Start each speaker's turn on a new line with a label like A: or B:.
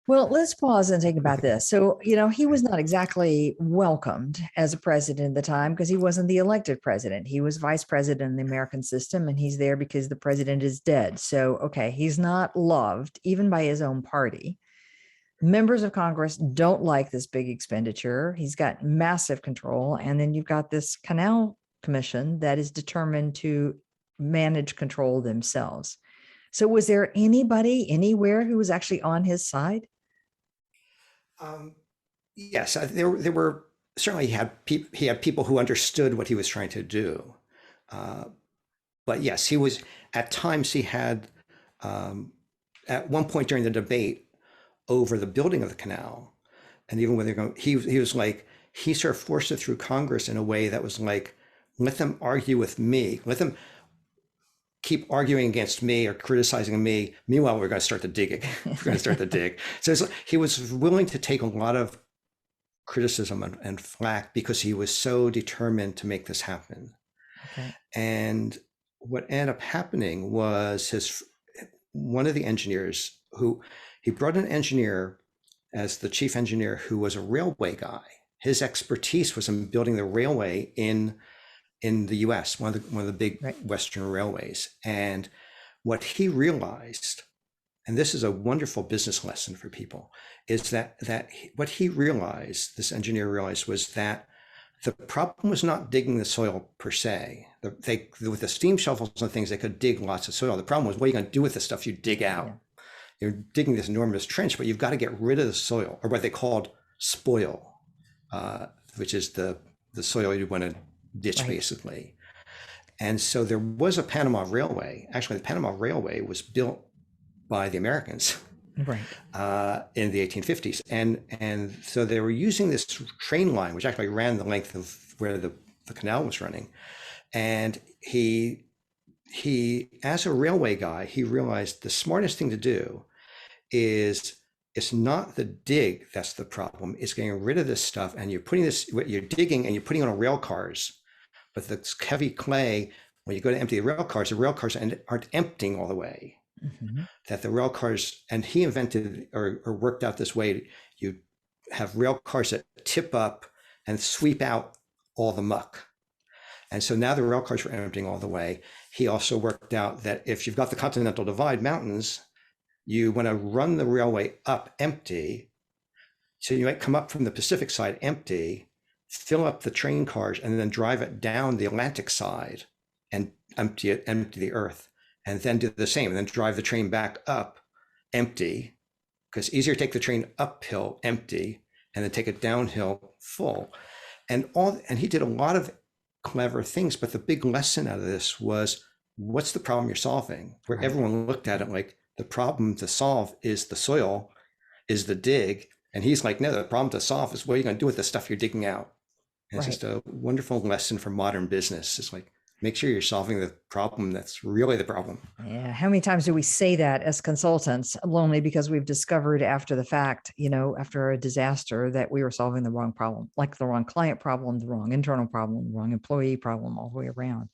A: Well, let's pause and think about this. So, he was not exactly welcomed as a president at the time because he wasn't the elected president. He was vice president in the American system, and he's there because the president is dead. So, okay, he's not loved even by his own party. Members of Congress don't like this big expenditure. He's got massive control. And then you've got this canal commission that is determined to manage control themselves. So, was there anybody anywhere who was actually on his side?
B: Um, yes, there were certainly he had people who understood what he was trying to do, uh, but yes, he was at times he had um, at one point during the debate over the building of the canal, and even when they're going, he was like he sort of forced it through Congress in a way that was like, let them argue with me, let them keep arguing against me or criticizing me. Meanwhile, we're going to start the digging. We're going to start the dig. So he was willing to take a lot of criticism and flack because he was so determined to make this happen.
A: Okay.
B: And what ended up happening was one of the engineers who he brought an engineer as the chief engineer who was a railway guy. His expertise was in building the railway in the US, one of the big
A: Right.
B: Western railways. And what he realized, and this is a wonderful business lesson for people, is that what he realized, this engineer realized, was that the problem was not digging the soil per se. With the steam shovels and things, they could dig lots of soil. The problem was, what are you going to do with the stuff you dig out?
A: Yeah.
B: You're digging this enormous trench, but you've got to get rid of the soil, or what they called spoil, which is the soil you want to ditch,
A: Right.
B: basically. And so there was a Panama Railway. Actually, the Panama Railway was built by the Americans
A: Right.
B: in the 1850s, and so they were using this train line, which actually ran the length of where the canal was running. And he, as a railway guy, he realized the smartest thing to do is it's not the dig that's the problem. It's getting rid of this stuff, and you're digging and you're putting on rail cars. But the heavy clay, when you go to empty the rail cars aren't emptying all the way.
A: Mm-hmm.
B: That the rail cars, and he invented or worked out this way, you have rail cars that tip up and sweep out all the muck. And so now the rail cars were emptying all the way. He also worked out that if you've got the Continental Divide mountains, you want to run the railway up empty. So you might come up from the Pacific side empty, fill up the train cars, and then drive it down the Atlantic side and empty the earth, and then do the same, and then drive the train back up empty, because it's easier to take the train uphill empty and then take it downhill full. And he did a lot of clever things, but the big lesson out of this was, what's the problem you're solving? Where
A: Right.
B: everyone looked at it like the problem to solve is the soil, is the dig. And he's like, no, the problem to solve is what are you going to do with the stuff you're digging out? And it's
A: Right.
B: just a wonderful lesson for modern business. It's like, make sure you're solving the problem that's really the problem.
A: Yeah. How many times do we say that as consultants, only because we've discovered after the fact, after a disaster, that we were solving the wrong problem, like the wrong client problem, the wrong internal problem, the wrong employee problem, all the way around.